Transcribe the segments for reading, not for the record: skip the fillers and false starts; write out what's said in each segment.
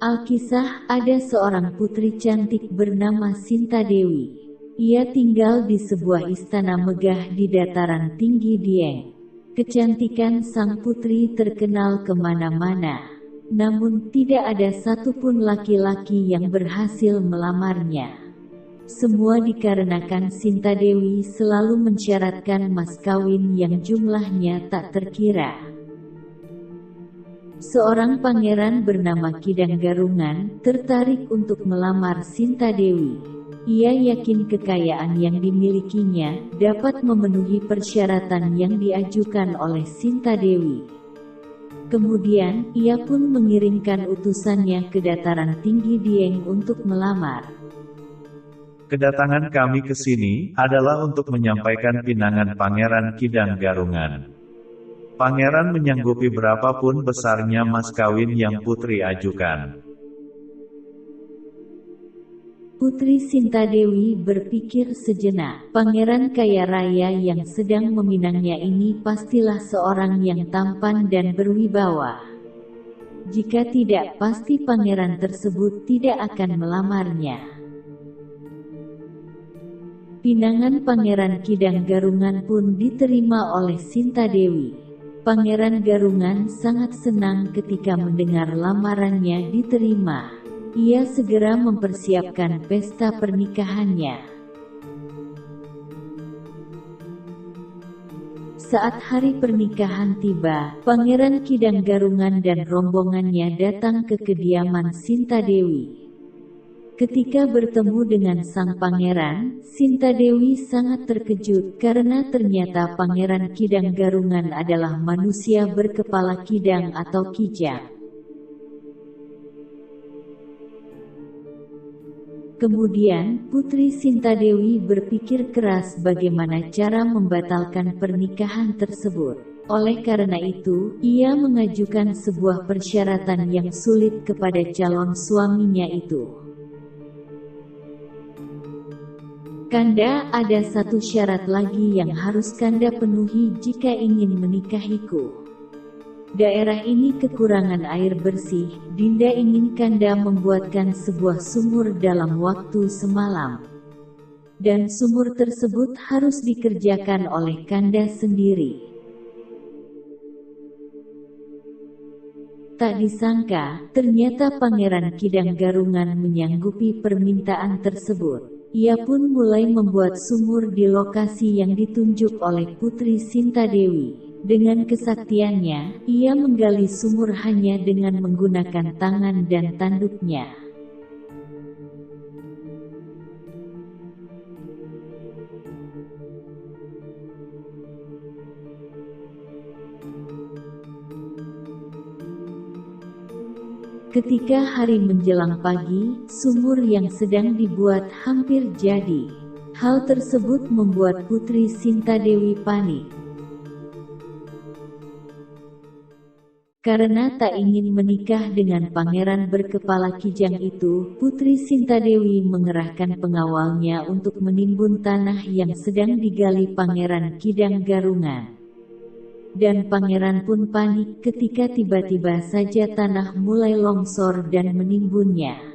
Alkisah, ada seorang putri cantik bernama Sinta Dewi. Ia tinggal di sebuah istana megah di dataran tinggi Dieng. Kecantikan sang putri terkenal kemana-mana. Namun tidak ada satupun laki-laki yang berhasil melamarnya. Semua dikarenakan Sinta Dewi selalu mensyaratkan mas kawin yang jumlahnya tak terkira. Seorang pangeran bernama Kidang Garungan tertarik untuk melamar Sinta Dewi. Ia yakin kekayaan yang dimilikinya dapat memenuhi persyaratan yang diajukan oleh Sinta Dewi. Kemudian, ia pun mengirimkan utusannya ke dataran tinggi Dieng untuk melamar. Kedatangan kami ke sini adalah untuk menyampaikan pinangan Pangeran Kidang Garungan. Pangeran menyanggupi berapapun besarnya mas kawin yang putri ajukan. Putri Sinta Dewi berpikir sejenak. Pangeran kaya raya yang sedang meminangnya ini pastilah seorang yang tampan dan berwibawa. Jika tidak, pasti pangeran tersebut tidak akan melamarnya. Pinangan Pangeran Kidang Garungan pun diterima oleh Sinta Dewi. Pangeran Garungan sangat senang ketika mendengar lamarannya diterima. Ia segera mempersiapkan pesta pernikahannya. Saat hari pernikahan tiba, Pangeran Kidang Garungan dan rombongannya datang ke kediaman Sinta Dewi. Ketika bertemu dengan sang pangeran, Sinta Dewi sangat terkejut karena ternyata Pangeran Kidang Garungan adalah manusia berkepala kidang atau kijang. Kemudian, Putri Sinta Dewi berpikir keras bagaimana cara membatalkan pernikahan tersebut. Oleh karena itu, ia mengajukan sebuah persyaratan yang sulit kepada calon suaminya itu. Kanda, ada satu syarat lagi yang harus Kanda penuhi jika ingin menikahiku. Daerah ini kekurangan air bersih. Dinda ingin Kanda membuatkan sebuah sumur dalam waktu semalam. Dan sumur tersebut harus dikerjakan oleh Kanda sendiri. Tak disangka, ternyata Pangeran Kidang Garungan menyanggupi permintaan tersebut. Ia pun mulai membuat sumur di lokasi yang ditunjuk oleh Putri Sinta Dewi. Dengan kesaktiannya, ia menggali sumur hanya dengan menggunakan tangan dan tanduknya. Ketika hari menjelang pagi, sumur yang sedang dibuat hampir jadi. Hal tersebut membuat Putri Sinta Dewi panik. Karena tak ingin menikah dengan pangeran berkepala kijang itu, Putri Sinta Dewi mengerahkan pengawalnya untuk menimbun tanah yang sedang digali Pangeran Kidang Garungan. Dan pangeran pun panik ketika tiba-tiba saja tanah mulai longsor dan menimbunnya.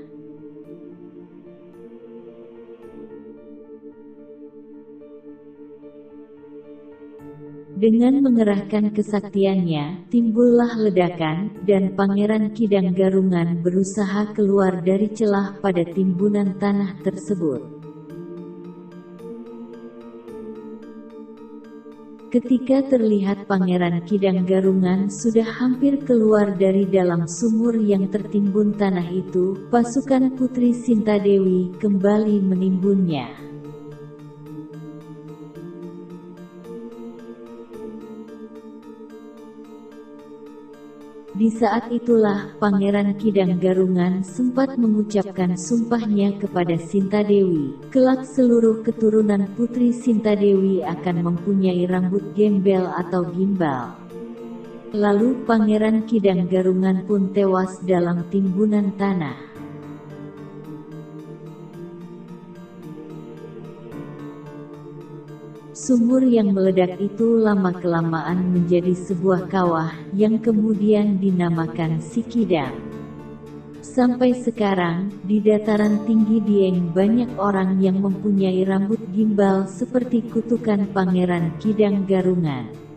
Dengan mengerahkan kesaktiannya, timbullah ledakan, dan Pangeran Kidang Garungan berusaha keluar dari celah pada timbunan tanah tersebut. Ketika terlihat Pangeran Kidang Garungan sudah hampir keluar dari dalam sumur yang tertimbun tanah itu, pasukan Putri Sinta Dewi kembali menimbunnya. Di saat itulah, Pangeran Kidang Garungan sempat mengucapkan sumpahnya kepada Sinta Dewi. Kelak seluruh keturunan Putri Sinta Dewi akan mempunyai rambut gembel atau gimbal. Lalu Pangeran Kidang Garungan pun tewas dalam timbunan tanah. Sumur yang meledak itu lama-kelamaan menjadi sebuah kawah, yang kemudian dinamakan Si Kidang. Sampai sekarang, di dataran tinggi Dieng banyak orang yang mempunyai rambut gimbal seperti kutukan Pangeran Kidang Garungan.